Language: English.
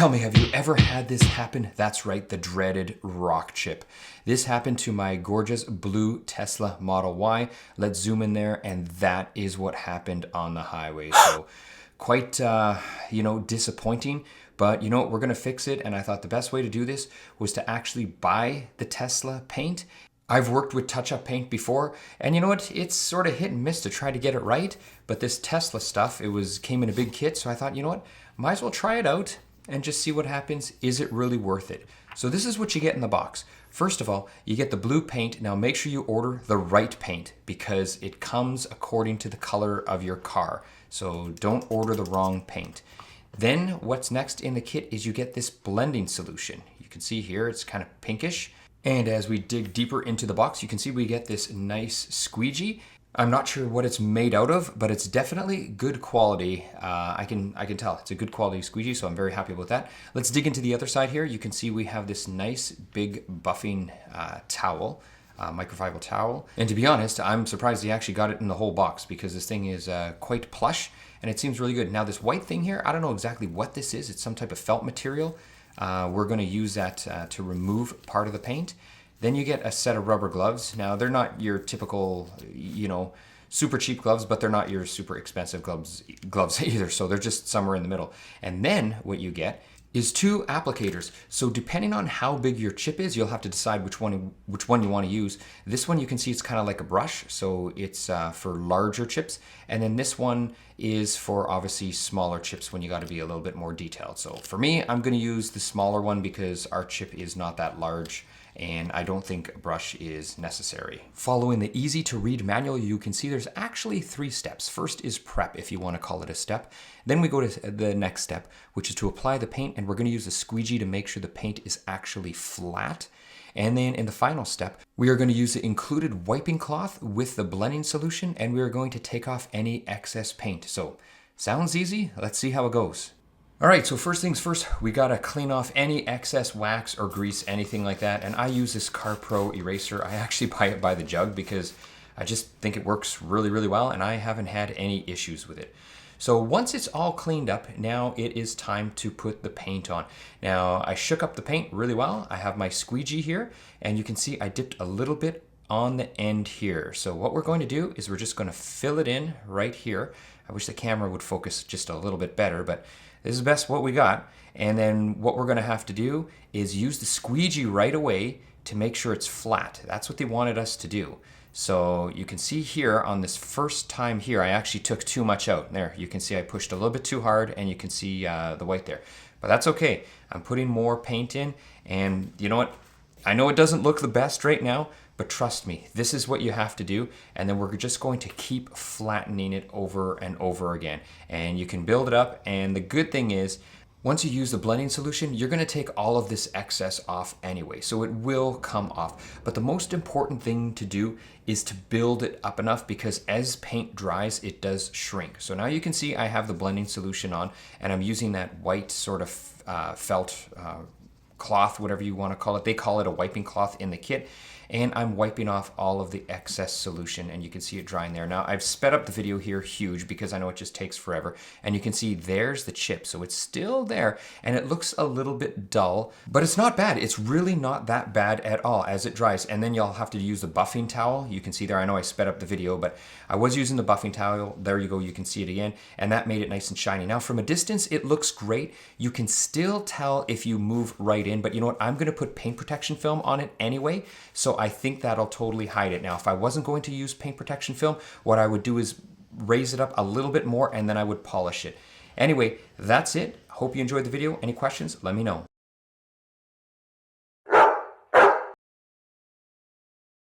Tell me, have you ever had this happen? That's right, the dreaded rock chip. This happened to my gorgeous blue Tesla Model Y. Let's zoom in there, and that is what happened on the highway. So quite, disappointing. But you know what, we're gonna fix it, and I thought the best way to do this was to actually buy the Tesla paint. I've worked with touch-up paint before, and you know what, it's sort of hit and miss to try to get it right, but this Tesla stuff, came in a big kit, so I thought, you know what, might as well try it out and just see what happens. Is it really worth it? So this is what you get in the box. First of all, you get the blue paint. Now make sure you order the right paint because it comes according to the color of your car. So don't order the wrong paint. Then what's next in the kit is you get this blending solution. You can see here it's kind of pinkish. And as we dig deeper into the box, you can see we get this nice squeegee. I'm not sure what it's made out of, but it's definitely good quality. I can tell it's a good quality squeegee, so I'm very happy with that. Let's dig into the other side here. You can see we have this nice big buffing towel, microfiber towel. And to be honest, I'm surprised he actually got it in the whole box because this thing is quite plush and it seems really good. Now this white thing here, I don't know exactly what this is. It's some type of felt material. We're going to use that to remove part of the paint. Then you get a set of rubber gloves. Now they're not your typical, super cheap gloves, but they're not your super expensive gloves either. So they're just somewhere in the middle. And then what you get is 2 applicators. So depending on how big your chip is, you'll have to decide which one you want to use. This one you can see it's kind of like a brush, so it's for larger chips. And then this one is for obviously smaller chips when you got to be a little bit more detailed. So for me, I'm going to use the smaller one because our chip is not that large and I don't think a brush is necessary. Following the easy to read manual, you can see there's actually 3 steps. First is prep, if you want to call it a step. Then we go to the next step, which is to apply the paint, and we're going to use a squeegee to make sure the paint is actually flat. And then in the final step, we are going to use the included wiping cloth with the blending solution, and we are going to take off any excess paint. So, sounds easy? Let's see how it goes. All right, so first things first, we gotta clean off any excess wax or grease, anything like that. And I use this CarPro eraser. I actually buy it by the jug because I just think it works really, really well and I haven't had any issues with it. So once it's all cleaned up, now it is time to put the paint on. Now I shook up the paint really well. I have my squeegee here and you can see I dipped a little bit on the end here. So what we're going to do is we're just gonna fill it in right here. I wish the camera would focus just a little bit better, but this is best what we got. And then what we're gonna have to do is use the squeegee right away to make sure it's flat. That's what they wanted us to do. So you can see here on this first time here, I actually took too much out. There, you can see I pushed a little bit too hard and you can see the white there. But that's okay. I'm putting more paint in and you know what? I know it doesn't look the best right now, but trust me, this is what you have to do. And then we're just going to keep flattening it over and over again. And you can build it up. And the good thing is, once you use the blending solution, you're gonna take all of this excess off anyway. So it will come off. But the most important thing to do is to build it up enough because as paint dries, it does shrink. So now you can see I have the blending solution on and I'm using that white sort of felt cloth, whatever you want to call it. They call it a wiping cloth in the kit. And I'm wiping off all of the excess solution and you can see it drying there. Now I've sped up the video here huge because I know it just takes forever. And you can see there's the chip. So it's still there and it looks a little bit dull, but it's not bad. It's really not that bad at all as it dries. And then you'll have to use the buffing towel. You can see there, I know I sped up the video, but I was using the buffing towel. There you go, you can see it again. And that made it nice and shiny. Now from a distance, it looks great. You can still tell if you move right in, but you know what? I'm gonna put paint protection film on it anyway. So I think that'll totally hide it. Now, if I wasn't going to use paint protection film, what I would do is raise it up a little bit more and then I would polish it. Anyway, that's it. Hope you enjoyed the video. Any questions? Let me know.